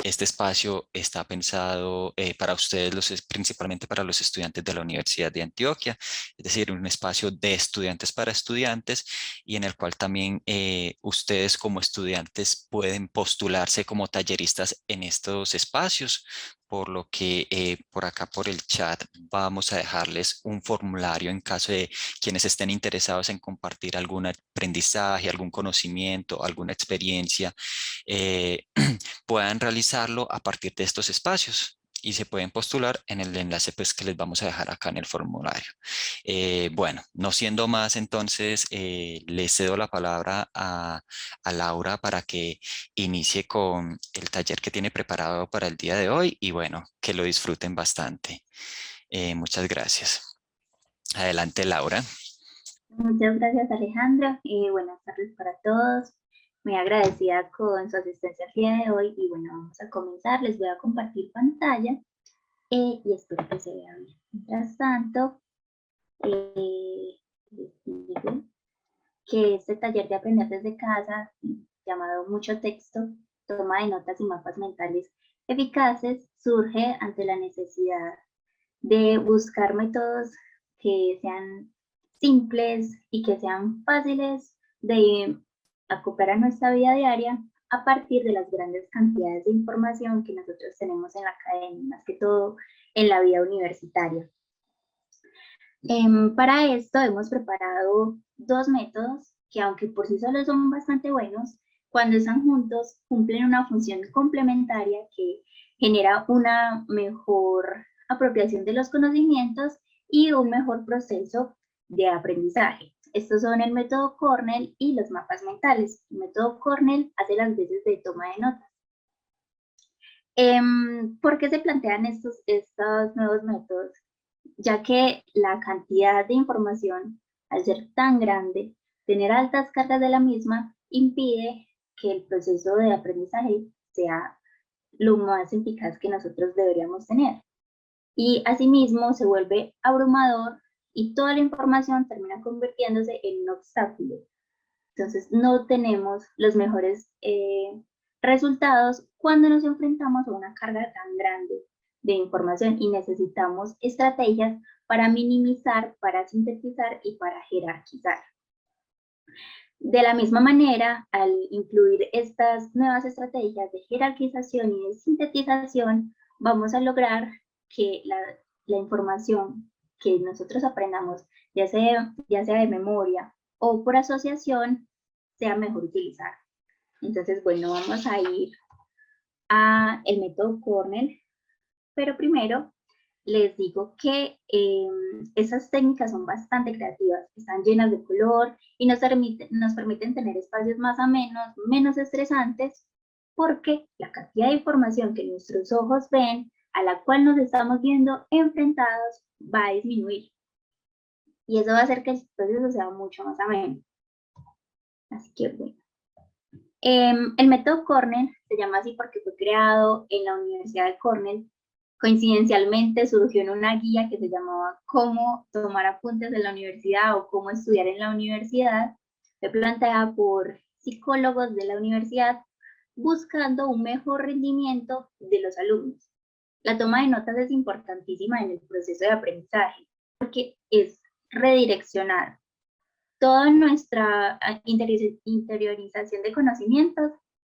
Este espacio está pensado para ustedes, principalmente para los estudiantes de la Universidad de Antioquia, es decir, un espacio de estudiantes para estudiantes y en el cual también ustedes como estudiantes pueden postularse como talleristas en estos espacios, por lo que por acá por el chat vamos a dejarles un formulario en caso de quienes estén interesados en compartir algún aprendizaje, algún conocimiento, alguna experiencia. eh, Puedan realizarlo a partir de estos espacios y se pueden postular en el enlace pues, que les vamos a dejar acá en el formulario. Bueno, no siendo más, entonces le cedo la palabra a Laura para que inicie con el taller que tiene preparado para el día de hoy y bueno, que lo disfruten bastante. Muchas gracias. Adelante, Laura. Muchas gracias, Alejandra. Buenas tardes para todos. Muy agradecida con su asistencia el día de hoy. Y bueno, vamos a comenzar. Les voy a compartir pantalla y espero que se vea bien. Mientras tanto, les digo que este taller de aprender desde casa, llamado Mucho Texto, toma de notas y mapas mentales eficaces, surge ante la necesidad de buscar métodos que sean simples y que sean fáciles de acoplar a nuestra vida diaria a partir de las grandes cantidades de información que nosotros tenemos en la academia, más que todo en la vida universitaria. Para esto hemos preparado dos métodos que, aunque por sí solos son bastante buenos, cuando están juntos cumplen una función complementaria que genera una mejor apropiación de los conocimientos y un mejor proceso de aprendizaje. Estos son el método Cornell y los mapas mentales. El método Cornell hace las veces de toma de notas. ¿Por qué se plantean estos nuevos métodos? Ya que la cantidad de información, al ser tan grande, tener altas cargas de la misma, impide que el proceso de aprendizaje sea lo más eficaz que nosotros deberíamos tener. Y asimismo se vuelve abrumador y toda la información termina convirtiéndose en un obstáculo. Entonces no tenemos los mejores resultados cuando nos enfrentamos a una carga tan grande de información y necesitamos estrategias para minimizar, para sintetizar y para jerarquizar. De la misma manera, al incluir estas nuevas estrategias de jerarquización y de sintetización, vamos a lograr que la información que nosotros aprendamos, ya sea de memoria o por asociación, sea mejor utilizada. Entonces, bueno, vamos a ir a el método Cornell, pero primero les digo que esas técnicas son bastante creativas, están llenas de color y nos permiten tener espacios más amenos, menos estresantes, porque la cantidad de información que nuestros ojos ven, a la cual nos estamos viendo enfrentados, va a disminuir. Y eso va a hacer que el proceso sea mucho más ameno. Así que bueno. El método Cornell se llama así porque fue creado en la Universidad de Cornell. Coincidencialmente surgió en una guía que se llamaba Cómo tomar apuntes en la universidad o Cómo estudiar en la universidad. Fue planteada por psicólogos de la universidad buscando un mejor rendimiento de los alumnos. La toma de notas es importantísima en el proceso de aprendizaje porque es redireccionar toda nuestra interiorización de conocimientos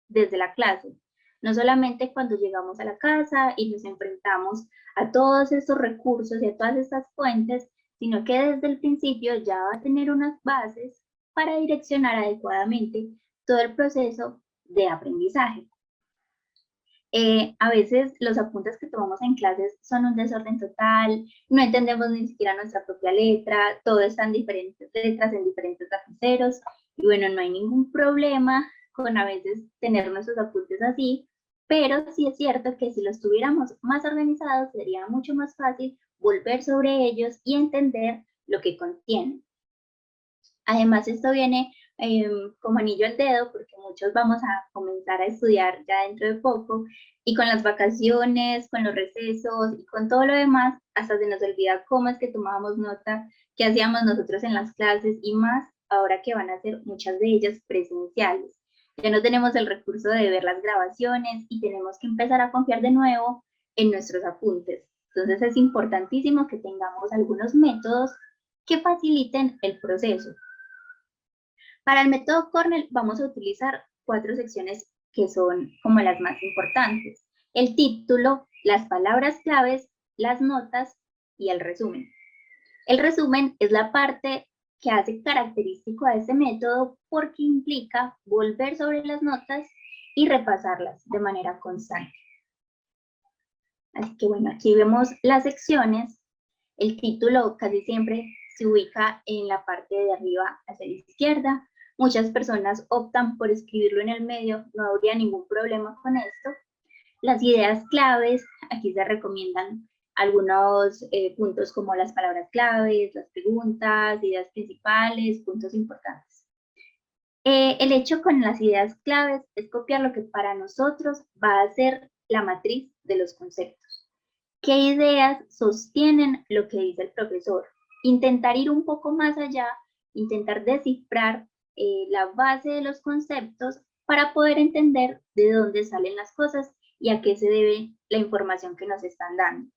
desde la clase. No solamente cuando llegamos a la casa y nos enfrentamos a todos estos recursos y a todas estas fuentes, sino que desde el principio ya va a tener unas bases para direccionar adecuadamente todo el proceso de aprendizaje. A veces los apuntes que tomamos en clases son un desorden total, no entendemos ni siquiera nuestra propia letra, todo está en diferentes letras, en diferentes lapiceros, y bueno, no hay ningún problema con a veces tener nuestros apuntes así, pero sí es cierto que si los tuviéramos más organizados sería mucho más fácil volver sobre ellos y entender lo que contienen. Además, esto viene como anillo al dedo porque muchos vamos a comenzar a estudiar ya dentro de poco y con las vacaciones, con los recesos y con todo lo demás, hasta se nos olvida cómo es que tomábamos nota, qué hacíamos nosotros en las clases y más ahora que van a ser muchas de ellas presenciales. Ya no tenemos el recurso de ver las grabaciones y tenemos que empezar a confiar de nuevo en nuestros apuntes. Entonces es importantísimo que tengamos algunos métodos que faciliten el proceso. Para el método Cornell vamos a utilizar 4 secciones que son como las más importantes: el título, las palabras claves, las notas y el resumen. El resumen es la parte que hace característico a este método porque implica volver sobre las notas y repasarlas de manera constante. Así que bueno, aquí vemos las secciones. El título casi siempre se ubica en la parte de arriba hacia la izquierda. Muchas personas optan por escribirlo en el medio, no habría ningún problema con esto. Las ideas claves, aquí se recomiendan algunos puntos como las palabras claves, las preguntas, ideas principales, puntos importantes. El hecho con las ideas claves es copiar lo que para nosotros va a ser la matriz de los conceptos. ¿Qué ideas sostienen lo que dice el profesor? Intentar ir un poco más allá, intentar descifrar la base de los conceptos para poder entender de dónde salen las cosas y a qué se debe la información que nos están dando.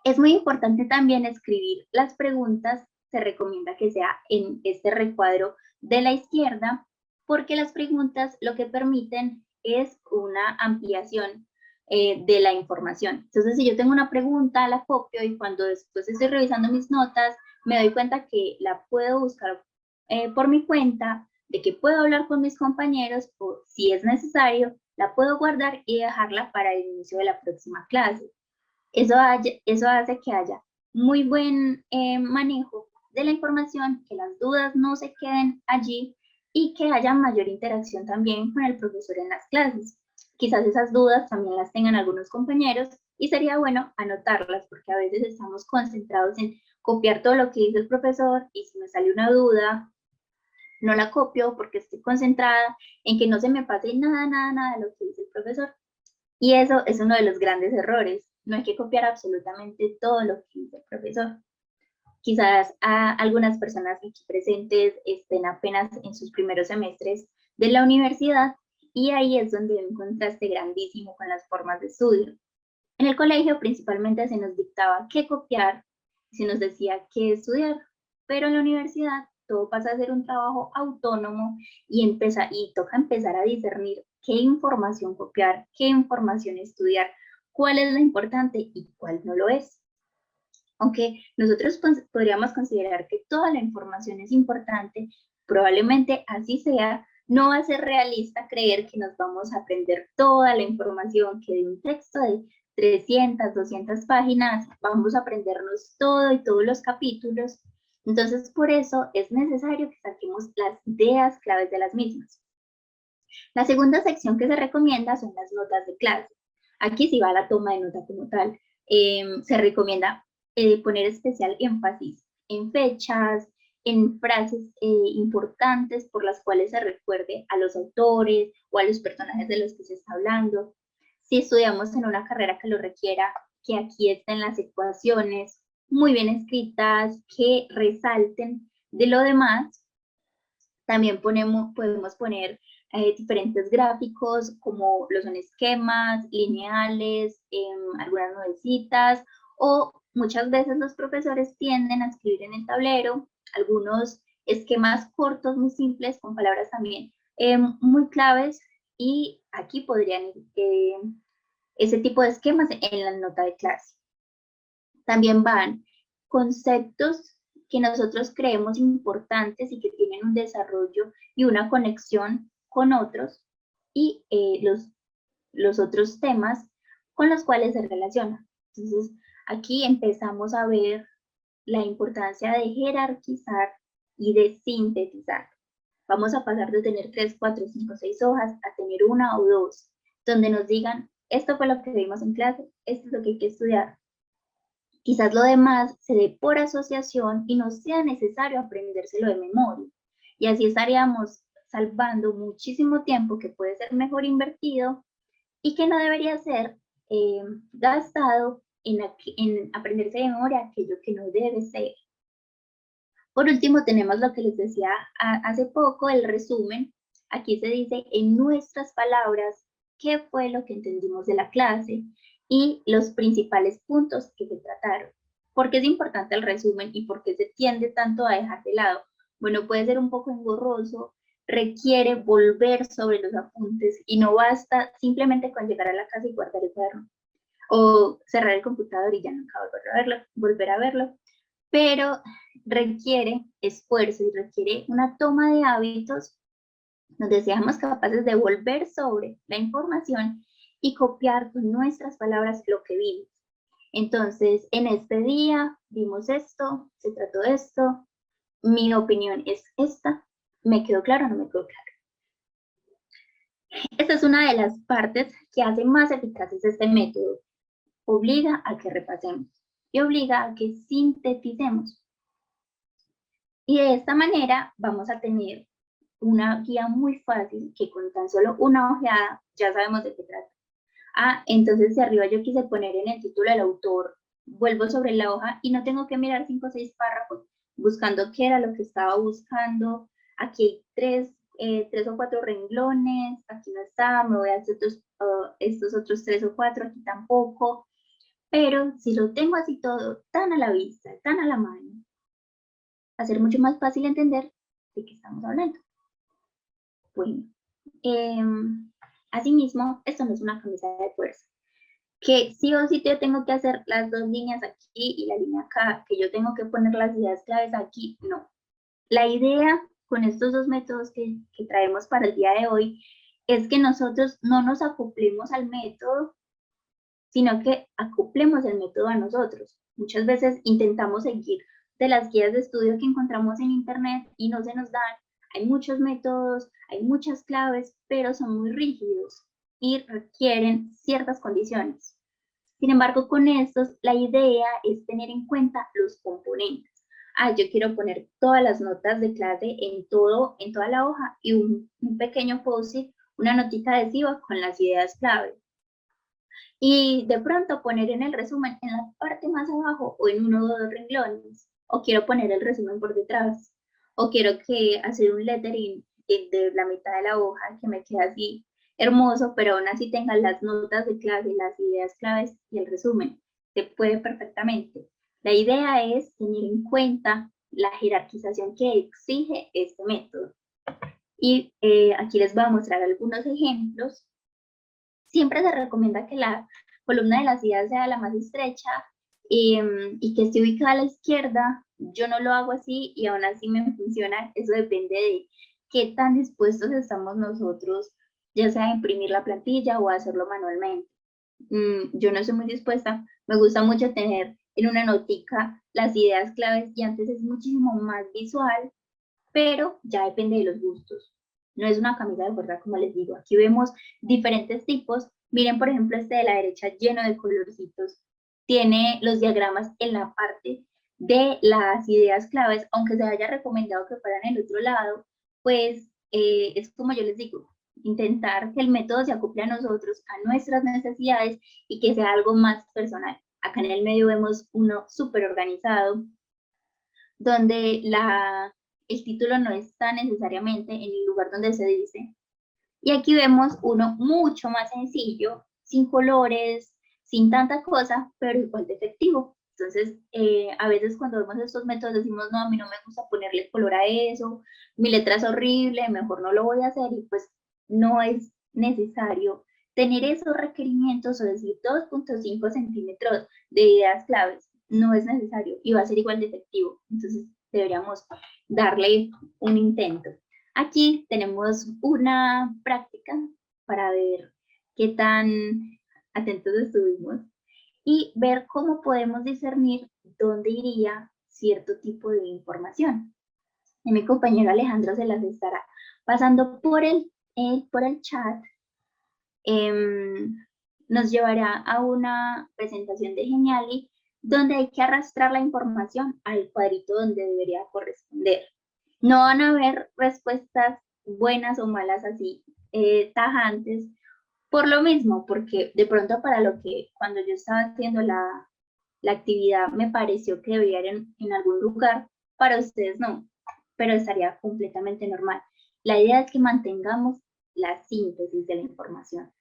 Es muy importante también escribir las preguntas. Se recomienda que sea en este recuadro de la izquierda, porque las preguntas lo que permiten es una ampliación de la información. Entonces, si yo tengo una pregunta, la copio y cuando después estoy revisando mis notas, me doy cuenta que la puedo buscar por mi cuenta, de que puedo hablar con mis compañeros o si es necesario, la puedo guardar y dejarla para el inicio de la próxima clase. Eso hace que haya muy buen manejo de la información, que las dudas no se queden allí y que haya mayor interacción también con el profesor en las clases. Quizás esas dudas también las tengan algunos compañeros y sería bueno anotarlas porque a veces estamos concentrados en copiar todo lo que dice el profesor y si me sale una duda, no la copio porque estoy concentrada en que no se me pase nada de lo que dice el profesor. Y eso es uno de los grandes errores. No hay que copiar absolutamente todo lo que dice el profesor. Quizás algunas personas aquí presentes estén apenas en sus primeros semestres de la universidad y ahí es donde hay un contraste grandísimo con las formas de estudio. En el colegio principalmente se nos dictaba qué copiar, se nos decía qué estudiar, pero en la universidad todo pasa a ser un trabajo autónomo y toca empezar a discernir qué información copiar, qué información estudiar, cuál es la importante y cuál no lo es. Aunque nosotros podríamos considerar que toda la información es importante, probablemente así sea, no va a ser realista creer que nos vamos a aprender toda la información que de un texto de 300, 200 páginas, vamos a aprendernos todo y todos los capítulos. Entonces, por eso es necesario que saquemos las ideas claves de las mismas. La segunda sección que se recomienda son las notas de clase. Aquí sí va la toma de nota como tal. Se recomienda poner especial énfasis en fechas, en frases importantes por las cuales se recuerde a los autores o a los personajes de los que se está hablando. Si estudiamos en una carrera que lo requiera, que aquí estén las ecuaciones muy bien escritas, que resalten de lo demás. También podemos poner diferentes gráficos como lo son esquemas, lineales, algunas nubecitas o muchas veces los profesores tienden a escribir en el tablero algunos esquemas cortos, muy simples, con palabras también muy claves y aquí podrían ir ese tipo de esquemas en la nota de clase. También van conceptos que nosotros creemos importantes y que tienen un desarrollo y una conexión con otros y los otros temas con los cuales se relacionan. Entonces, aquí empezamos a ver la importancia de jerarquizar y de sintetizar. Vamos a pasar de tener 3, 4, 5, 6 hojas a tener una o dos, donde nos digan, esto fue lo que vimos en clase, esto es lo que hay que estudiar. Quizás lo demás se dé por asociación y no sea necesario aprendérselo de memoria. Y así estaríamos salvando muchísimo tiempo que puede ser mejor invertido y que no debería ser gastado en aprenderse de memoria aquello que no debe ser. Por último, tenemos lo que les decía hace poco, el resumen. Aquí se dice en nuestras palabras qué fue lo que entendimos de la clase y los principales puntos que se trataron. ¿Por qué es importante el resumen y por qué se tiende tanto a dejar de lado? Bueno, puede ser un poco engorroso, requiere volver sobre los apuntes y no basta simplemente con llegar a la casa y guardar el cuaderno o cerrar el computador y ya nunca volver a verlo, pero requiere esfuerzo y requiere una toma de hábitos donde seamos capaces de volver sobre la información y copiar con nuestras palabras lo que vimos. Entonces, en este día vimos esto, se trató de esto, mi opinión es esta, ¿me quedó claro o no me quedó claro? Esta es una de las partes que hace más eficaces este método. Obliga a que repasemos y obliga a que sinteticemos. Y de esta manera vamos a tener una guía muy fácil que con tan solo una ojeada ya sabemos de qué trata. Ah, entonces si arriba yo quise poner en el título el autor, vuelvo sobre la hoja y no tengo que mirar 5 o 6 párrafos buscando qué era lo que estaba buscando. Aquí hay tres o cuatro renglones, aquí no está, me voy a hacer estos otros 3 o 4, aquí tampoco. Pero si lo tengo así todo tan a la vista, tan a la mano, va a ser mucho más fácil entender de qué estamos hablando. Bueno, asimismo, esto no es una camisa de fuerza. Que sí o sí yo tengo que hacer las 2 líneas aquí y la línea acá, que yo tengo que poner las ideas claves aquí, no. La idea con estos 2 métodos que traemos para el día de hoy es que nosotros no nos acoplemos al método, sino que acoplemos el método a nosotros. Muchas veces intentamos seguir de las guías de estudio que encontramos en internet y no se nos dan. Hay muchos métodos, hay muchas claves, pero son muy rígidos y requieren ciertas condiciones. Sin embargo, con estos, la idea es tener en cuenta los componentes. Ah, yo quiero poner todas las notas de clase en toda la hoja y un pequeño post-it, una notita adhesiva con las ideas clave. Y de pronto poner en el resumen en la parte más abajo o en uno o dos renglones. O quiero poner el resumen por detrás. O quiero hacer un lettering de la mitad de la hoja que me quede así hermoso, pero aún así tenga las notas de clase, las ideas claves y el resumen. Se puede perfectamente. La idea es tener en cuenta la jerarquización que exige este método. Y aquí les voy a mostrar algunos ejemplos. Siempre se recomienda que la columna de las ideas sea la más estrecha y que esté ubicada a la izquierda. Yo no lo hago así y aún así me funciona. Eso depende de qué tan dispuestos estamos nosotros, ya sea a imprimir la plantilla o a hacerlo manualmente. Yo no soy muy dispuesta. Me gusta mucho tener en una notica las ideas claves y antes es muchísimo más visual, pero ya depende de los gustos. No es una camisa de fuerza, como les digo. Aquí vemos diferentes tipos. Miren, por ejemplo, este de la derecha lleno de colorcitos. Tiene los diagramas en la parte de las ideas claves, aunque se haya recomendado que fueran en el otro lado, pues es como yo les digo, intentar que el método se acople a nosotros, a nuestras necesidades y que sea algo más personal. Acá en el medio vemos uno súper organizado, donde el título no está necesariamente en el lugar donde se dice. Y aquí vemos uno mucho más sencillo, sin colores, sin tanta cosa, pero igual de efectivo. Entonces, a veces cuando vemos estos métodos decimos, no, a mí no me gusta ponerle color a eso, mi letra es horrible, mejor no lo voy a hacer, y pues no es necesario tener esos requerimientos, o decir 2.5 centímetros de ideas claves, no es necesario y va a ser igual de efectivo. Entonces, deberíamos darle un intento. Aquí tenemos una práctica para ver qué tan atentos estuvimos y ver cómo podemos discernir dónde iría cierto tipo de información. Y mi compañero Alejandro se las estará pasando por el chat. Nos llevará a una presentación de Geniali donde hay que arrastrar la información al cuadrito donde debería corresponder. No van a haber respuestas buenas o malas así tajantes por lo mismo, porque de pronto para lo que cuando yo estaba haciendo la actividad me pareció que debía ir en algún lugar, para ustedes no, pero estaría completamente normal. La idea es que mantengamos la síntesis de la información.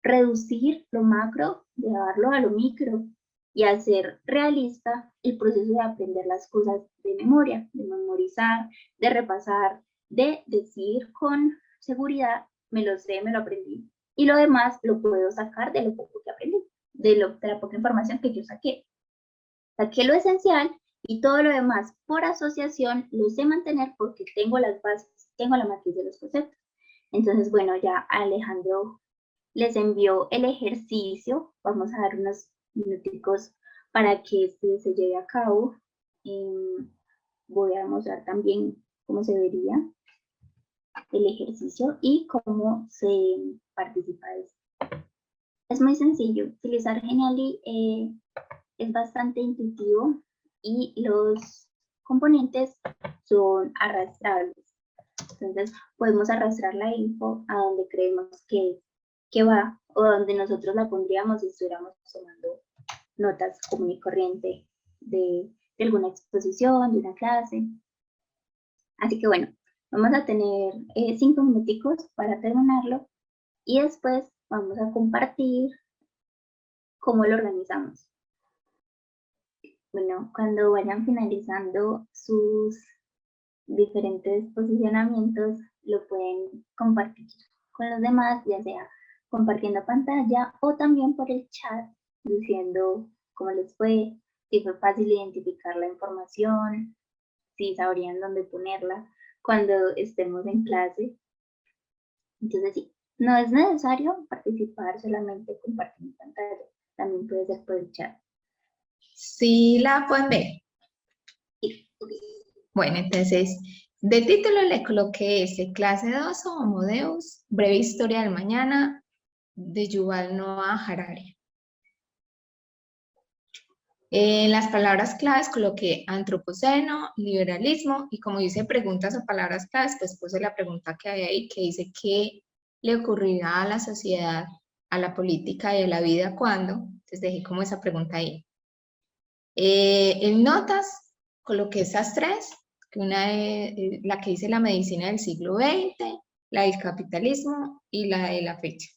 Reducir lo macro, llevarlo a lo micro y hacer realista el proceso de aprender las cosas de memoria, de memorizar, de repasar, de decir con seguridad, me lo sé, me lo aprendí. Y lo demás lo puedo sacar de lo poco que aprendí, de la poca información que yo saqué. Saqué lo esencial y todo lo demás por asociación lo sé mantener porque tengo las bases, tengo la matriz de los conceptos. Entonces, bueno, ya Alejandro les envió el ejercicio. Vamos a dar unos minuticos para que este se lleve a cabo. Voy a mostrar también cómo se vería el ejercicio y cómo se participa de esto. Es muy sencillo. Utilizar Genially es bastante intuitivo y los componentes son arrastrables. Entonces podemos arrastrar la info a donde creemos que va o donde nosotros la pondríamos si estuviéramos tomando notas común y corriente de alguna exposición, de una clase. Así que bueno, vamos a tener 5 minuticos para terminarlo y después vamos a compartir cómo lo organizamos. Bueno, cuando vayan finalizando sus diferentes posicionamientos, lo pueden compartir con los demás, ya sea compartiendo pantalla o también por el chat, diciendo cómo les fue, si fue fácil identificar la información, si sabrían dónde ponerla cuando estemos en clase. Entonces sí, no es necesario participar solamente compartiendo pantalla, también puede ser por el chat. Sí, la pueden ver. Sí. Bueno, entonces, de título le coloqué clase 2 o Homo Deus, breve historia del mañana, de Yuval Noah Harari. En las palabras claves coloqué antropoceno, liberalismo, y como dice preguntas o palabras claves, pues puse la pregunta que hay ahí, que dice ¿qué le ocurrirá a la sociedad, a la política y a la vida cuando? Entonces dejé como esa pregunta ahí. En notas coloqué esas tres, que una es la que dice la medicina del siglo XX, la del capitalismo y la de la fecha.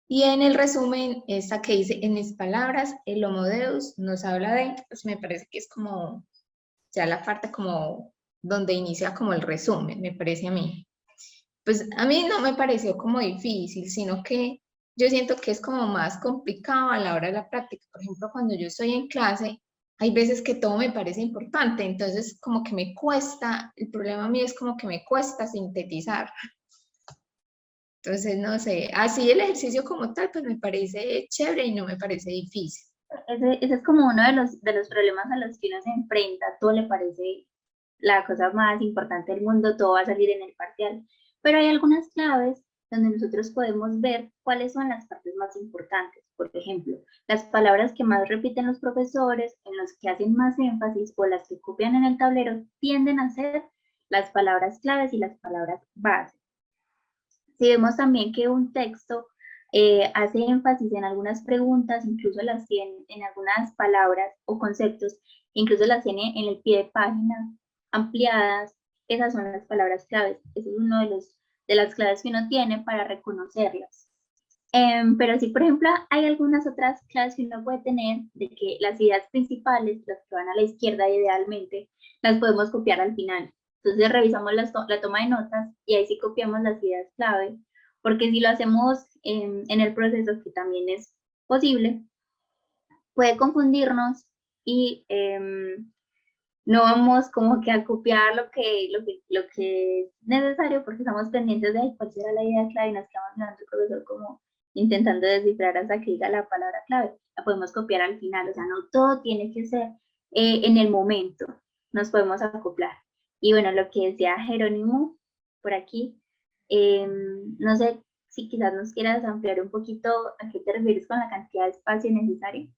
Y en el resumen, esta que dice, en mis palabras, el Homo Deus nos habla de, pues me parece que es como, ya la parte como donde inicia como el resumen, me parece a mí. Pues a mí no me pareció como difícil, sino que yo siento que es como más complicado a la hora de la práctica. Por ejemplo, cuando yo estoy en clase, hay veces que todo me parece importante, entonces como que me cuesta, el problema a mí es como que me cuesta sintetizar. Entonces, no sé, así el ejercicio como tal, pues me parece chévere y no me parece difícil. Ese es como uno de los problemas a los que uno se enfrenta. Todo le parece la cosa más importante del mundo, todo va a salir en el parcial. Pero hay algunas claves donde nosotros podemos ver cuáles son las partes más importantes. Por ejemplo, las palabras que más repiten los profesores, en los que hacen más énfasis o las que copian en el tablero, tienden a ser las palabras claves y las palabras base. Si vemos también que un texto hace énfasis en algunas preguntas, incluso las tiene en algunas palabras o conceptos, incluso las tiene en el pie de página, ampliadas, esas son las palabras claves. Ese es uno de las claves que uno tiene para reconocerlas. Pero sí, por ejemplo, hay algunas otras claves que uno puede tener de que las ideas principales, las que van a la izquierda idealmente, las podemos copiar al final. Entonces revisamos la toma de notas y ahí sí copiamos las ideas clave, porque si lo hacemos en el proceso, que también es posible, puede confundirnos y no vamos como que a copiar lo que es necesario porque estamos pendientes de cuál será la idea clave y nos quedamos mirando al profesor como intentando descifrar hasta que diga la palabra clave. La podemos copiar al final, o sea, no todo tiene que ser en el momento, nos podemos acoplar. Y bueno, lo que decía Jerónimo por aquí, no sé si quizás nos quieras ampliar un poquito a qué te refieres con la cantidad de espacio necesario.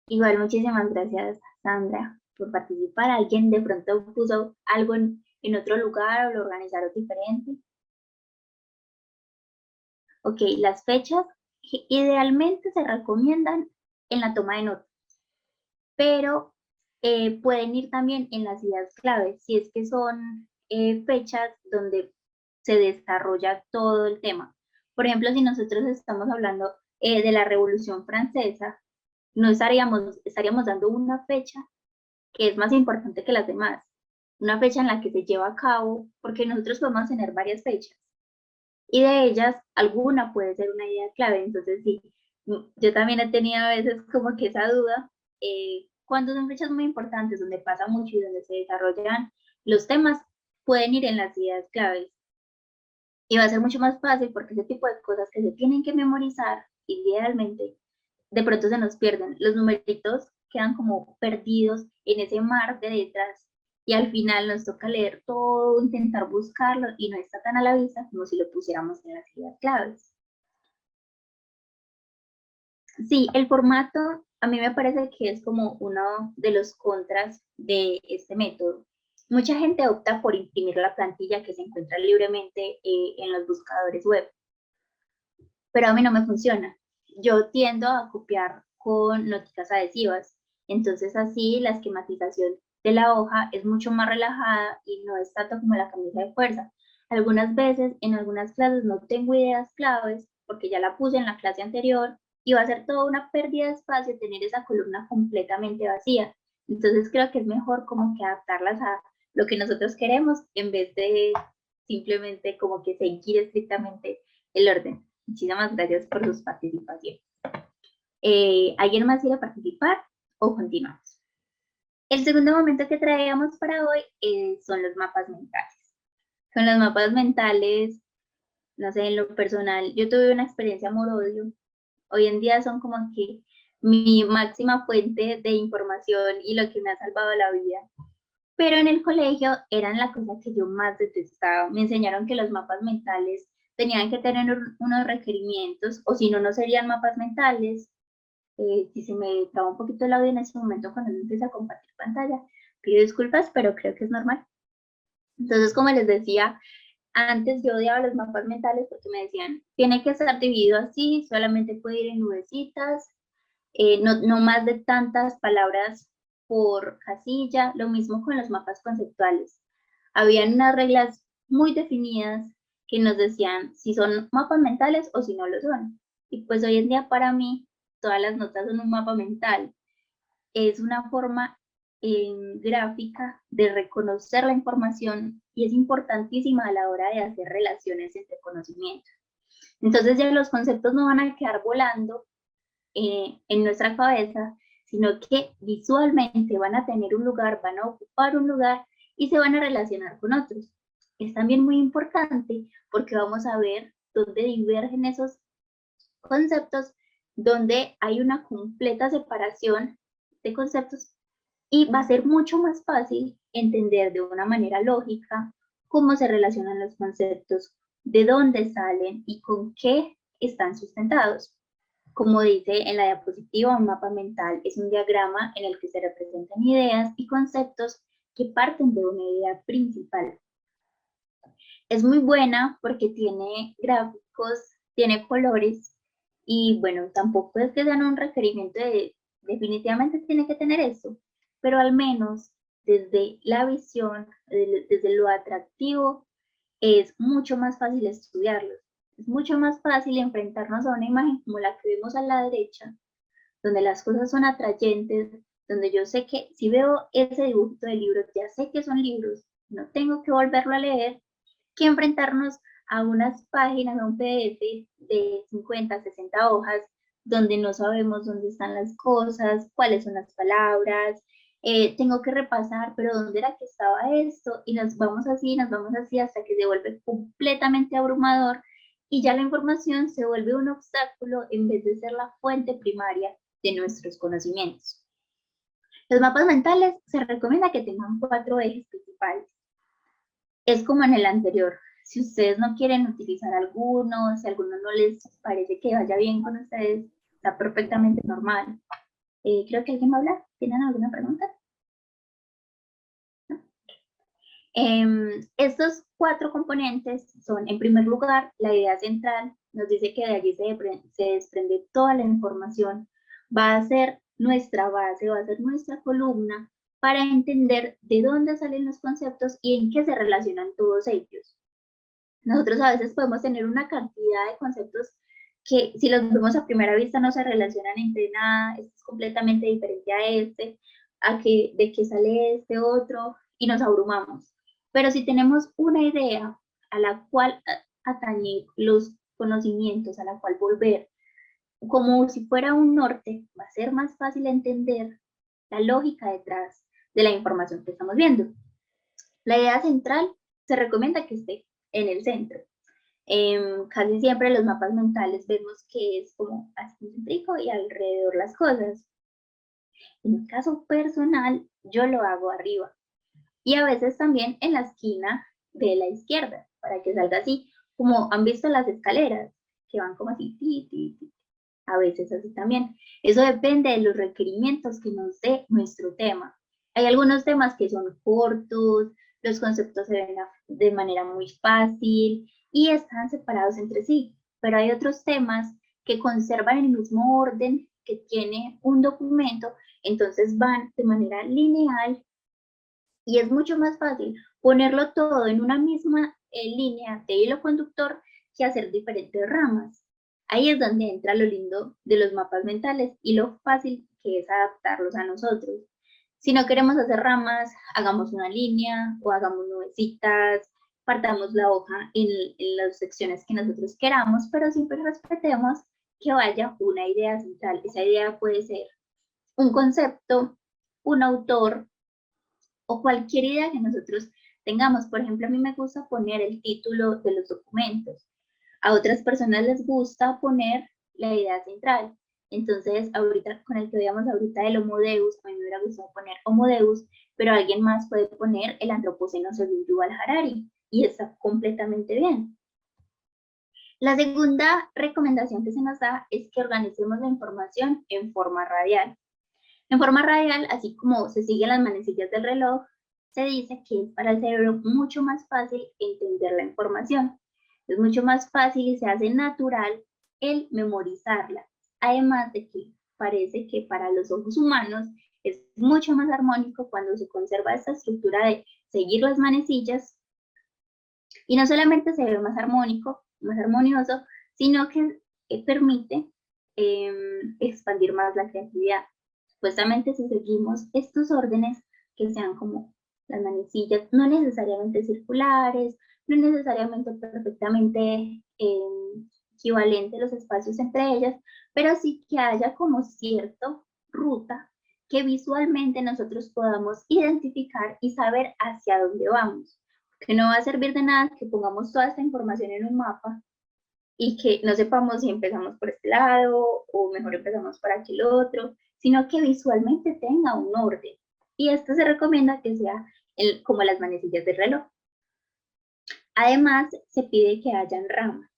Igual, muchísimas gracias, Sandra, por participar. ¿Alguien de pronto puso algo en otro lugar o lo organizaron diferente? Ok, las fechas idealmente se recomiendan en la toma de notas, pero pueden ir también en las ideas claves, si es que son fechas donde se desarrolla todo el tema. Por ejemplo, si nosotros estamos hablando de la Revolución Francesa, no estaríamos dando una fecha que es más importante que las demás, una fecha en la que se lleva a cabo, porque nosotros podemos tener varias fechas, y de ellas alguna puede ser una idea clave. Entonces sí, yo también he tenido a veces como que esa duda, cuando son fechas muy importantes, donde pasa mucho y donde se desarrollan los temas, pueden ir en las ideas claves. Y va a ser mucho más fácil porque ese tipo de cosas que se tienen que memorizar, idealmente, de pronto se nos pierden. Los numeritos quedan como perdidos en ese mar de letras y al final nos toca leer todo, intentar buscarlo y no está tan a la vista como si lo pusiéramos en las ideas claves. Sí, el formato a mí me parece que es como uno de los contras de este método. Mucha gente opta por imprimir la plantilla que se encuentra libremente en los buscadores web, pero a mí no me funciona. Yo tiendo a copiar con noticas adhesivas, entonces así la esquematización de la hoja es mucho más relajada y no es tanto como la camisa de fuerza. Algunas veces en algunas clases no tengo ideas claves porque ya la puse en la clase anterior y va a ser toda una pérdida de espacio tener esa columna completamente vacía. Entonces creo que es mejor como que adaptarlas a lo que nosotros queremos en vez de simplemente como que seguir estrictamente el orden. Muchísimas gracias por sus participaciones. ¿Alguien más quiere participar o continuamos? El segundo momento que traemos para hoy son los mapas mentales. Con los mapas mentales, no sé, en lo personal, yo tuve una experiencia amor-odio. Hoy en día son como que mi máxima fuente de información y lo que me ha salvado la vida. Pero en el colegio eran la cosa que yo más detestaba. Me enseñaron que los mapas mentales tenían que tener unos requerimientos, o si no, no serían mapas mentales. Si se me traba un poquito el audio en ese momento cuando empiezo a compartir pantalla, pido disculpas, pero creo que es normal. Entonces, como les decía, antes yo odiaba los mapas mentales porque me decían, tiene que estar dividido así, solamente puede ir en nubecitas, no más de tantas palabras por casilla, lo mismo con los mapas conceptuales. Habían unas reglas muy definidas que nos decían si son mapas mentales o si no lo son. Y pues hoy en día para mí todas las notas son un mapa mental. Es una forma gráfica de reconocer la información y es importantísima a la hora de hacer relaciones entre conocimientos. Entonces ya los conceptos no van a quedar volando en nuestra cabeza, sino que visualmente van a tener un lugar, van a ocupar un lugar y se van a relacionar con otros. Es también muy importante porque vamos a ver dónde divergen esos conceptos, donde hay una completa separación de conceptos y va a ser mucho más fácil entender de una manera lógica cómo se relacionan los conceptos, de dónde salen y con qué están sustentados. Como dice en la diapositiva, un mapa mental es un diagrama en el que se representan ideas y conceptos que parten de una idea principal. Es muy buena porque tiene gráficos, tiene colores y bueno, tampoco es que sean un requerimiento de definitivamente tiene que tener eso, pero al menos desde la visión, desde lo atractivo, es mucho más fácil estudiarlos. Es mucho más fácil enfrentarnos a una imagen como la que vemos a la derecha, donde las cosas son atrayentes, donde yo sé que si veo ese dibujito de libros, ya sé que son libros, no tengo que volverlo a leer, que enfrentarnos a unas páginas, a un PDF de 50, 60 hojas, donde no sabemos dónde están las cosas, cuáles son las palabras, tengo que repasar, pero ¿dónde era que estaba esto? Y nos vamos así hasta que se vuelve completamente abrumador y ya la información se vuelve un obstáculo en vez de ser la fuente primaria de nuestros conocimientos. Los mapas mentales se recomienda que tengan 4 ejes principales. Es como en el anterior. Si ustedes no quieren utilizar alguno, si alguno no les parece que vaya bien con ustedes, está perfectamente normal. Creo que alguien va a hablar. ¿Tienen alguna pregunta? ¿No? Estos 4 componentes son, en primer lugar, la idea central. Nos dice que de allí se desprende toda la información. Va a ser nuestra base, va a ser nuestra columna, para entender de dónde salen los conceptos y en qué se relacionan todos ellos. Nosotros a veces podemos tener una cantidad de conceptos que si los vemos a primera vista no se relacionan entre nada, este es completamente diferente a este, de qué sale este otro, y nos abrumamos. Pero si tenemos una idea a la cual atañir los conocimientos, a la cual volver, como si fuera un norte, va a ser más fácil entender la lógica detrás de la información que estamos viendo. La idea central se recomienda que esté en el centro. Casi siempre los mapas mentales vemos que es como así céntrico y alrededor las cosas. En mi caso personal, yo lo hago arriba y a veces también en la esquina de la izquierda, para que salga así, como han visto las escaleras, que van como así, a veces así también. Eso depende de los requerimientos que nos dé nuestro tema. Hay algunos temas que son cortos, los conceptos se ven de manera muy fácil y están separados entre sí, pero hay otros temas que conservan el mismo orden que tiene un documento, entonces van de manera lineal y es mucho más fácil ponerlo todo en una misma línea de hilo conductor que hacer diferentes ramas. Ahí es donde entra lo lindo de los mapas mentales y lo fácil que es adaptarlos a nosotros. Si no queremos hacer ramas, hagamos una línea o hagamos nubecitas, partamos la hoja en las secciones que nosotros queramos, pero siempre respetemos que vaya una idea central. Esa idea puede ser un concepto, un autor o cualquier idea que nosotros tengamos. Por ejemplo, a mí me gusta poner el título de los documentos. A otras personas les gusta poner la idea central. Entonces, ahorita, con el que veíamos ahorita del Homo Deus, a mí me hubiera gustado poner Homo Deus, pero alguien más puede poner el Antropoceno según Yuval Harari, y está completamente bien. La segunda recomendación que se nos da es que organicemos la información en forma radial. En forma radial, así como se siguen las manecillas del reloj, se dice que es para el cerebro mucho más fácil entender la información. Es mucho más fácil y se hace natural el memorizarla. Además de que parece que para los ojos humanos es mucho más armónico cuando se conserva esta estructura de seguir las manecillas. Y no solamente se ve más armónico, más armonioso, sino que permite expandir más la creatividad. Supuestamente si seguimos estos órdenes, que sean como las manecillas, no necesariamente circulares, no necesariamente perfectamente equivalentes los espacios entre ellas, pero sí que haya como cierta ruta que visualmente nosotros podamos identificar y saber hacia dónde vamos. Que no va a servir de nada que pongamos toda esta información en un mapa y que no sepamos si empezamos por este lado o mejor empezamos por aquel otro, sino que visualmente tenga un orden. Y esto se recomienda que sea como las manecillas del reloj. Además, se pide que hayan ramas.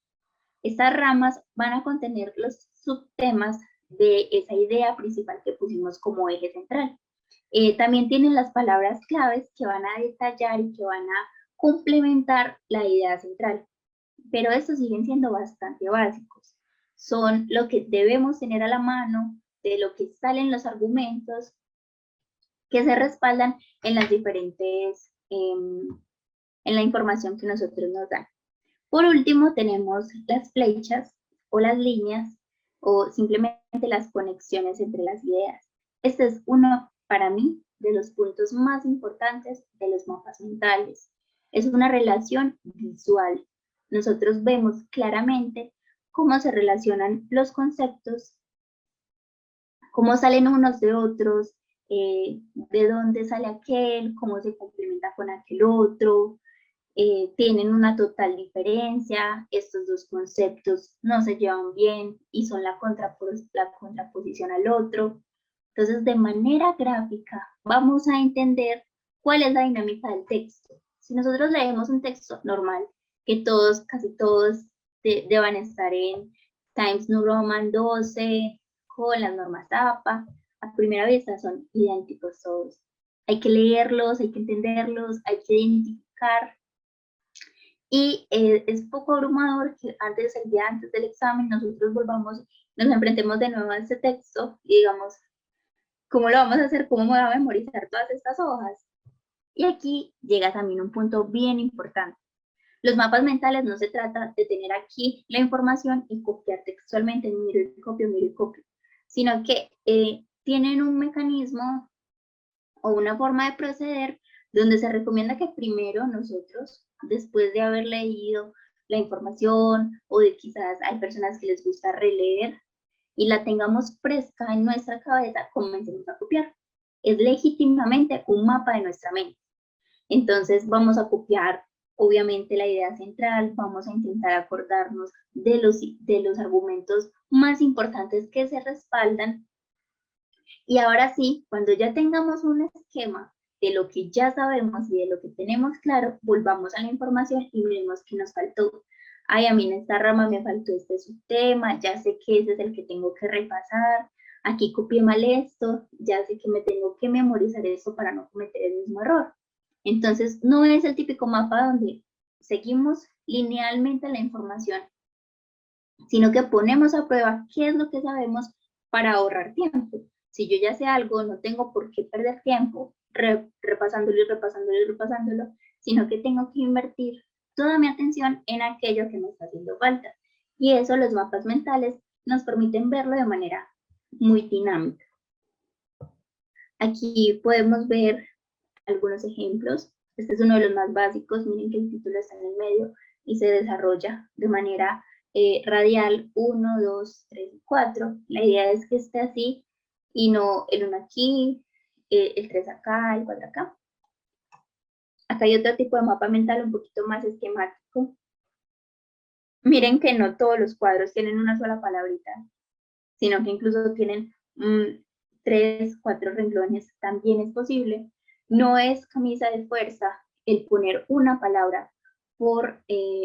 Estas ramas van a contener los subtemas de esa idea principal que pusimos como eje central. También tienen las palabras claves que van a detallar y que van a complementar la idea central. Pero estos siguen siendo bastante básicos. Son lo que debemos tener a la mano, de lo que salen los argumentos que se respaldan en las diferentes, en la información que nosotros nos dan. Por último, tenemos las flechas o las líneas o simplemente las conexiones entre las ideas. Este es uno, para mí, de los puntos más importantes de los mapas mentales. Es una relación visual. Nosotros vemos claramente cómo se relacionan los conceptos, cómo salen unos de otros, de dónde sale aquel, cómo se complementa con aquel otro, tienen una total diferencia, estos dos conceptos no se llevan bien y son la contraposición al otro. Entonces, de manera gráfica, vamos a entender cuál es la dinámica del texto. Si nosotros leemos un texto normal, que todos, casi todos, deban estar en Times New Roman 12, con las normas APA, a primera vista son idénticos todos. Hay que leerlos, hay que entenderlos, hay que identificar. Y es poco abrumador que el día antes del examen, nosotros nos enfrentemos de nuevo a este texto y digamos, ¿Cómo lo vamos a hacer? ¿Cómo me voy a memorizar todas estas hojas? Y aquí llega también un punto bien importante. Los mapas mentales no se trata de tener aquí la información y copiar textualmente, miro y copio, sino que tienen un mecanismo o una forma de proceder donde se recomienda que primero nosotros, después de haber leído la información o de quizás hay personas que les gusta releer y la tengamos fresca en nuestra cabeza, comencemos a copiar. Es legítimamente un mapa de nuestra mente. Entonces vamos a copiar, obviamente, la idea central, vamos a intentar acordarnos de los argumentos más importantes que se respaldan. Y ahora sí, cuando ya tengamos un esquema de lo que ya sabemos y de lo que tenemos claro, volvamos a la información y miremos qué nos faltó. Ay, a mí en esta rama me faltó este subtema, ya sé que ese es el que tengo que repasar, aquí copié mal esto, ya sé que me tengo que memorizar eso para no cometer el mismo error. Entonces, no es el típico mapa donde seguimos linealmente la información, sino que ponemos a prueba qué es lo que sabemos para ahorrar tiempo. Si yo ya sé algo, no tengo por qué perder tiempo repasándolo y repasándolo y repasándolo, sino que tengo que invertir toda mi atención en aquello que me está haciendo falta. Y eso los mapas mentales nos permiten verlo de manera muy dinámica. Aquí podemos ver algunos ejemplos. Este es uno de los más básicos. Miren que el título está en el medio y se desarrolla de manera radial 1, 2, 3 y 4. La idea es que esté así y no el 1 aquí, el 3 acá, el 4 acá. Acá hay otro tipo de mapa mental un poquito más esquemático. Miren que no todos los cuadros tienen una sola palabrita, sino que incluso tienen 3, 4 renglones. También es posible. No es camisa de fuerza el poner una palabra por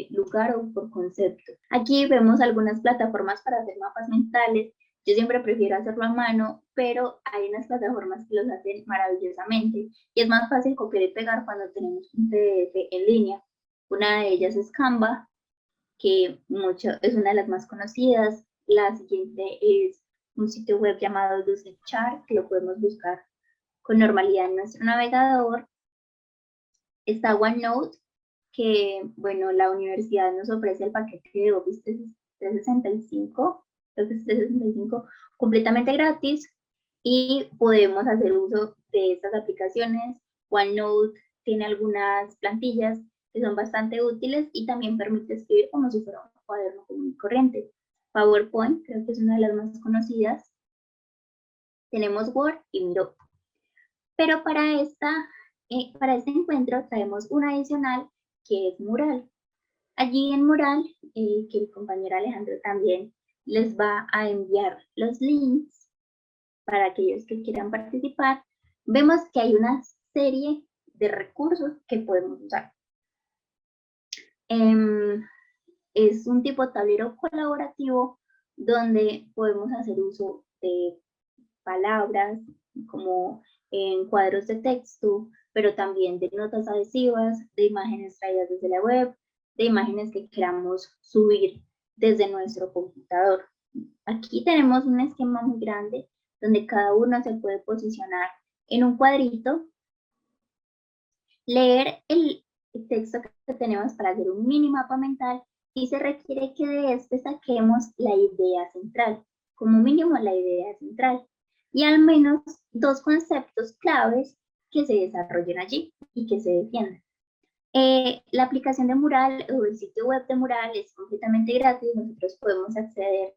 lugar o por concepto. Aquí vemos algunas plataformas para hacer mapas mentales. Yo siempre prefiero hacerlo a mano, pero hay unas plataformas que los hacen maravillosamente y es más fácil copiar y pegar cuando tenemos un PDF en línea. Una de ellas es Canva, que es una de las más conocidas. La siguiente es un sitio web llamado Lucidchart, que lo podemos buscar con normalidad en nuestro navegador. Está OneNote, que, bueno, la universidad nos ofrece el paquete de Office 365, creo que es 365, completamente gratis, y podemos hacer uso de estas aplicaciones. OneNote tiene algunas plantillas que son bastante útiles y también permite escribir como si fuera un cuaderno común y corriente. PowerPoint, creo que es una de las más conocidas. Tenemos Word y Miro. Pero para este encuentro traemos una adicional que es Mural. Allí en Mural, que el compañero Alejandro también les va a enviar los links para aquellos que quieran participar, vemos que hay una serie de recursos que podemos usar. Es un tipo tablero colaborativo donde podemos hacer uso de palabras como en cuadros de texto, pero también de notas adhesivas, de imágenes traídas desde la web, de imágenes que queramos subir desde nuestro computador. Aquí tenemos un esquema muy grande donde cada uno se puede posicionar en un cuadrito, leer el texto que tenemos para hacer un mini mapa mental y se requiere que de este saquemos la idea central, como mínimo la idea central, y al menos 2 conceptos claves que se desarrollen allí y que se defiendan. La aplicación de Mural o el sitio web de Mural es completamente gratis. Nosotros podemos acceder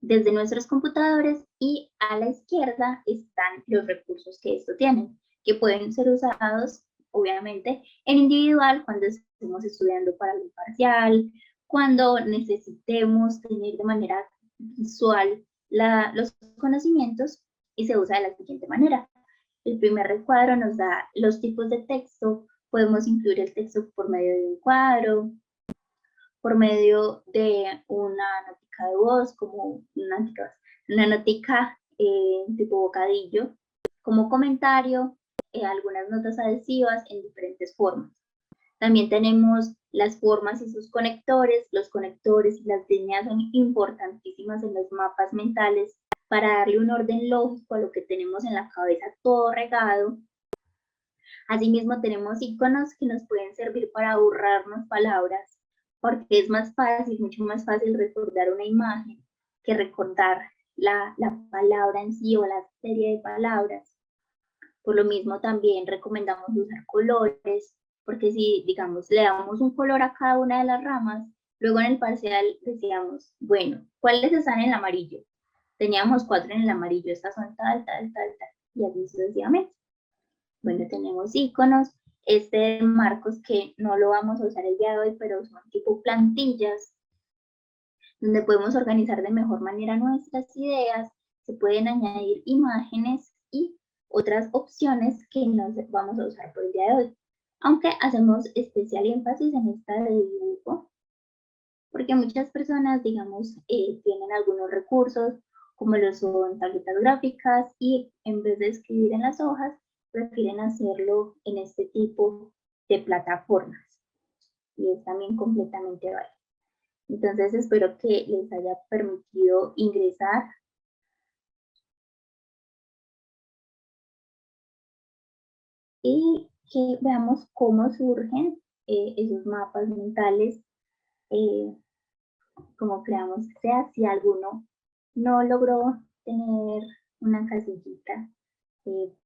desde nuestros computadores y a la izquierda están los recursos que esto tienen, que pueden ser usados obviamente en individual cuando estemos estudiando para el parcial, cuando necesitemos tener de manera visual los conocimientos, y se usa de la siguiente manera. El primer recuadro nos da los tipos de texto. Podemos incluir el texto por medio de un cuadro, por medio de una notica de voz, como una notica tipo bocadillo, como comentario, algunas notas adhesivas en diferentes formas. También tenemos las formas y sus conectores. Los conectores y las líneas son importantísimas en los mapas mentales para darle un orden lógico a lo que tenemos en la cabeza todo regado. Asimismo, tenemos iconos que nos pueden servir para ahorrarnos palabras, porque es más fácil, mucho más fácil recordar una imagen que recordar la palabra en sí o la serie de palabras. Por lo mismo también recomendamos usar colores, porque si, digamos, le damos un color a cada una de las ramas, luego en el parcial decíamos, bueno, ¿cuáles están en el amarillo? Teníamos 4 en el amarillo, estas son tal, tal, tal, tal, y así sucesivamente. Bueno, tenemos iconos, este marcos que no lo vamos a usar el día de hoy, pero son tipo plantillas, donde podemos organizar de mejor manera nuestras ideas, se pueden añadir imágenes y otras opciones que no vamos a usar por el día de hoy. Aunque hacemos especial énfasis en esta de dibujo, porque muchas personas, digamos, tienen algunos recursos, como lo son tabletas gráficas, y en vez de escribir en las hojas, prefieren hacerlo en este tipo de plataformas. Y es también completamente válido. Entonces espero que les haya permitido ingresar y que veamos cómo surgen esos mapas mentales, cómo creamos, sea si alguno no logró tener una casillita,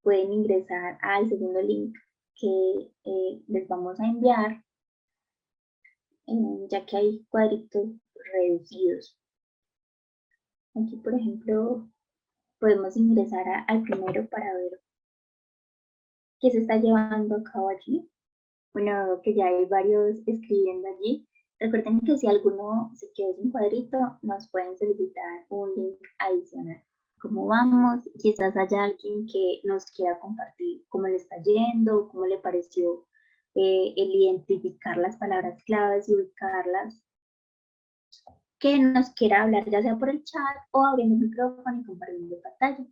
pueden ingresar al segundo link que les vamos a enviar, ya que hay cuadritos reducidos. Aquí, por ejemplo, podemos ingresar al primero para ver qué se está llevando a cabo allí. Bueno, que ya hay varios escribiendo allí. Recuerden que si alguno se quedó sin cuadrito, nos pueden solicitar un link adicional. ¿Cómo vamos? Quizás haya alguien que nos quiera compartir cómo le está yendo, cómo le pareció el identificar las palabras claves y ubicarlas, que nos quiera hablar ya sea por el chat o abriendo el micrófono y compartiendo pantalla.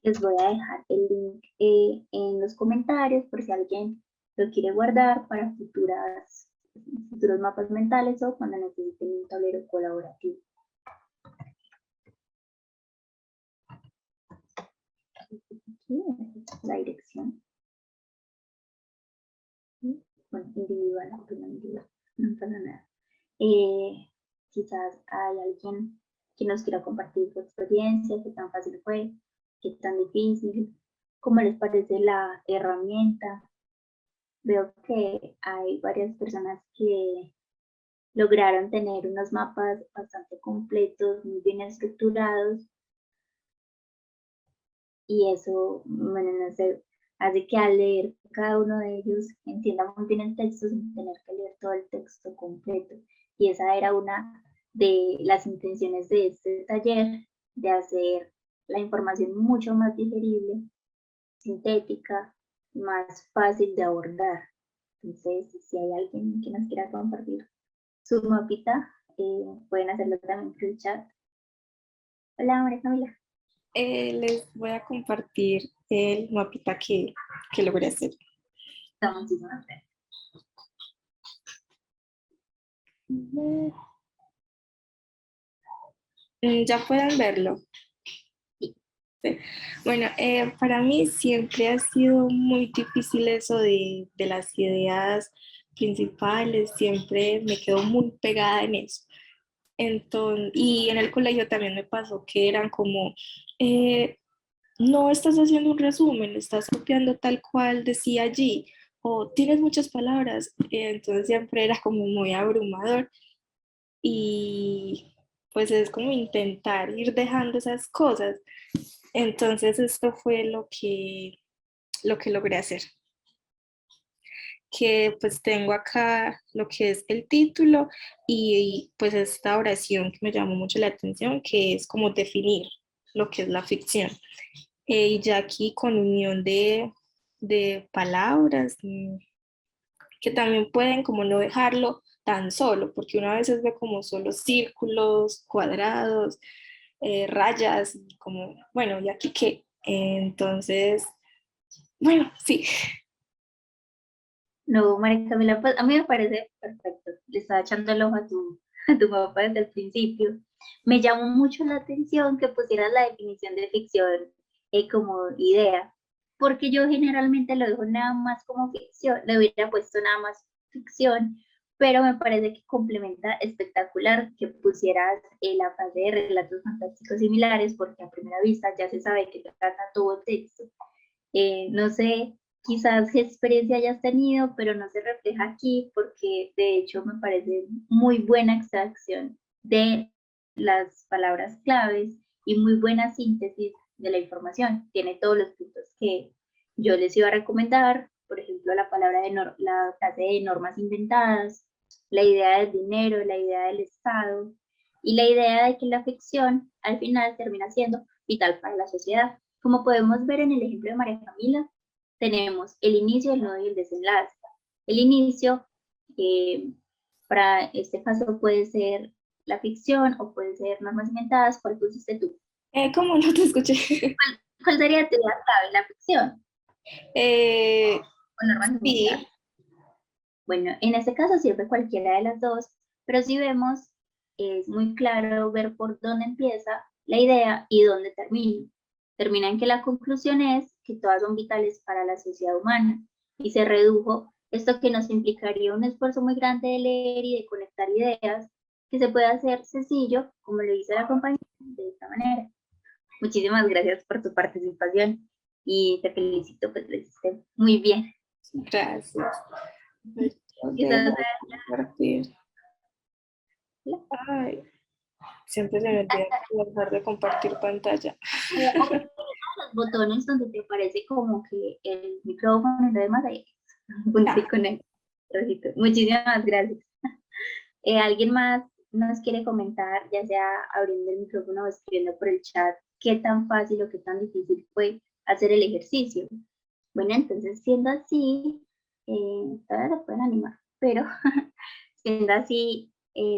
Les voy a dejar el link en los comentarios por si alguien lo quiere guardar para futuros mapas mentales o cuando necesiten un tablero colaborativo. Aquí la dirección. Bueno, individual, no pasa nada. Quizás hay alguien que nos quiera compartir su experiencia, qué tan fácil fue, qué tan difícil, cómo les parece la herramienta. Veo que hay varias personas que lograron tener unos mapas bastante completos, muy bien estructurados, y eso, bueno, no sé, hace que al leer cada uno de ellos entienda muy bien el texto sin tener que leer todo el texto completo. Y esa era una de las intenciones de este taller, de hacer la información mucho más digerible, sintética, más fácil de abordar. Entonces, si hay alguien que nos quiera compartir su mapita, pueden hacerlo también por el chat. Hola, María Camila. Les voy a compartir el mapita que logré hacer. Muchísimas gracias. Ya pueden verlo. Sí. Bueno, para mí siempre ha sido muy difícil eso de las ideas principales, siempre me quedo muy pegada en eso. Entonces, y en el colegio también me pasó que eran como, no estás haciendo un resumen, estás copiando tal cual decía allí, o tienes muchas palabras, entonces siempre era como muy abrumador y pues es como intentar ir dejando esas cosas. Entonces esto fue lo que logré hacer. Que pues tengo acá lo que es el título y pues esta oración que me llamó mucho la atención, que es como definir lo que es la ficción. Y ya aquí con unión de palabras que también pueden como no dejarlo tan solo, porque una vez ve como solo círculos, cuadrados, rayas, como, bueno, ¿y aquí qué? Entonces, bueno, sí. No, María Camila, pues a mí me parece perfecto. Le estaba echando el ojo a a tu mapa desde el principio. Me llamó mucho la atención que pusieras la definición de ficción como idea, porque yo generalmente lo dejo nada más como ficción, le hubiera puesto nada más ficción, pero me parece que complementa espectacular que pusieras la fase de relatos fantásticos similares, porque a primera vista ya se sabe que trata todo texto. No sé, quizás qué experiencia hayas tenido, pero no se refleja aquí porque de hecho me parece muy buena extracción de las palabras claves y muy buena síntesis de la información. Tiene todos los puntos que yo les iba a recomendar, por ejemplo, la palabra de la frase de normas inventadas, la idea del dinero, la idea del Estado y la idea de que la ficción al final termina siendo vital para la sociedad. Como podemos ver en el ejemplo de María Camila, tenemos el inicio, el nodo y el desenlace. El inicio, eh, para este caso, puede ser la ficción o puede ser normas inventadas. ¿Cuál pusiste tú? ¿Cómo no te escuché? ¿Cuál sería tu idea clave? ¿La ficción Eh, o normas inventadas? sí, Bueno, en este caso sirve cualquiera de las dos, pero si vemos, es muy claro ver por dónde empieza la idea y dónde termina. Termina en que la conclusión es que todas son vitales para la sociedad humana y se redujo esto que nos implicaría un esfuerzo muy grande de leer y de conectar ideas, que se puede hacer sencillo, como lo dice la compañía, de esta manera. Muchísimas gracias por tu participación y te felicito, pues lo hiciste muy bien. gracias. Yo Quizás dejo de compartir. Ay, siempre se me olvida dejar de compartir pantalla. los botones donde te aparece como que el micrófono y lo demás, ahí Ya. pulse con el rojito. Muchísimas gracias. ¿Alguien más nos quiere comentar, ya sea abriendo el micrófono o escribiendo por el chat, qué tan fácil o qué tan difícil fue hacer el ejercicio? Bueno, entonces siendo así, todavía se pueden animar, pero siendo así,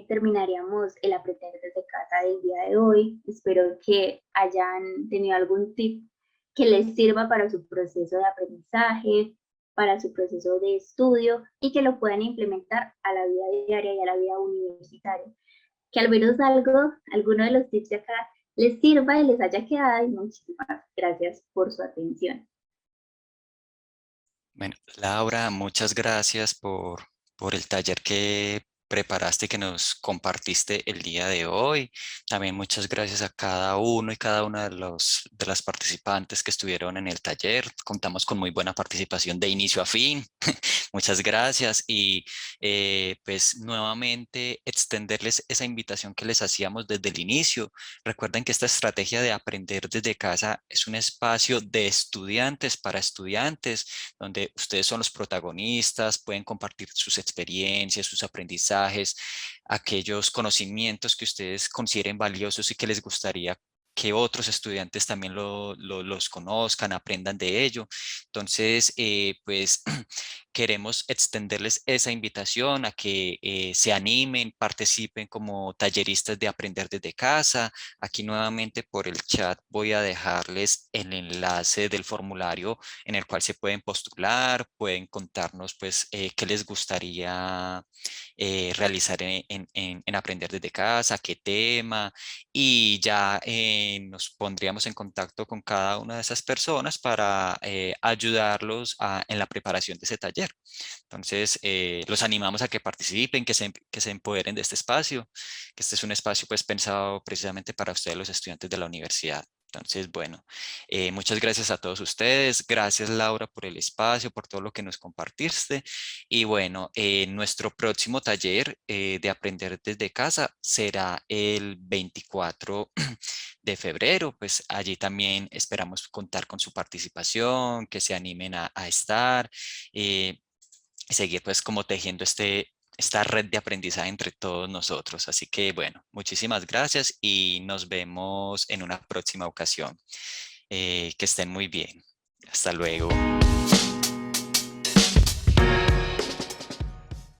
terminaríamos el aprender desde casa del día de hoy. Espero que hayan tenido algún tip que les sirva para su proceso de aprendizaje, para su proceso de estudio y que lo puedan implementar a la vida diaria y a la vida universitaria. Que al menos algo, alguno de los tips de acá les sirva y les haya quedado y muchísimas gracias por su atención. Bueno, Laura, muchas gracias por el taller que preparaste y que nos compartiste el día de hoy. También muchas gracias a cada uno y cada una de las participantes que estuvieron en el taller. Contamos con muy buena participación de inicio a fin. Muchas gracias y pues nuevamente extenderles esa invitación que les hacíamos desde el inicio. Recuerden que esta estrategia de aprender desde casa es un espacio de estudiantes para estudiantes, donde ustedes son los protagonistas, pueden compartir sus experiencias, sus aprendizajes, aquellos conocimientos que ustedes consideren valiosos y que les gustaría que otros estudiantes también los conozcan, aprendan de ello. Entonces, pues queremos extenderles esa invitación a que se animen, participen como talleristas de aprender desde casa. Aquí nuevamente por el chat voy a dejarles el enlace del formulario en el cual se pueden postular, pueden contarnos pues qué les gustaría realizar en aprender desde casa, qué tema, y ya nos pondríamos en contacto con cada una de esas personas para ayudarlos en la preparación de ese taller. Entonces, los animamos a que participen, que se empoderen de este espacio, que este es un espacio pues pensado precisamente para ustedes, los estudiantes de la universidad. Entonces, bueno, muchas gracias a todos ustedes. Gracias, Laura, por el espacio, por todo lo que nos compartiste. Y bueno, nuestro próximo taller de aprender desde casa será el 24 de febrero. Pues allí también esperamos contar con su participación, que se animen a estar. Y seguir pues como tejiendo esta red de aprendizaje entre todos nosotros. Así que bueno, muchísimas gracias y nos vemos en una próxima ocasión. Que estén muy bien. Hasta luego.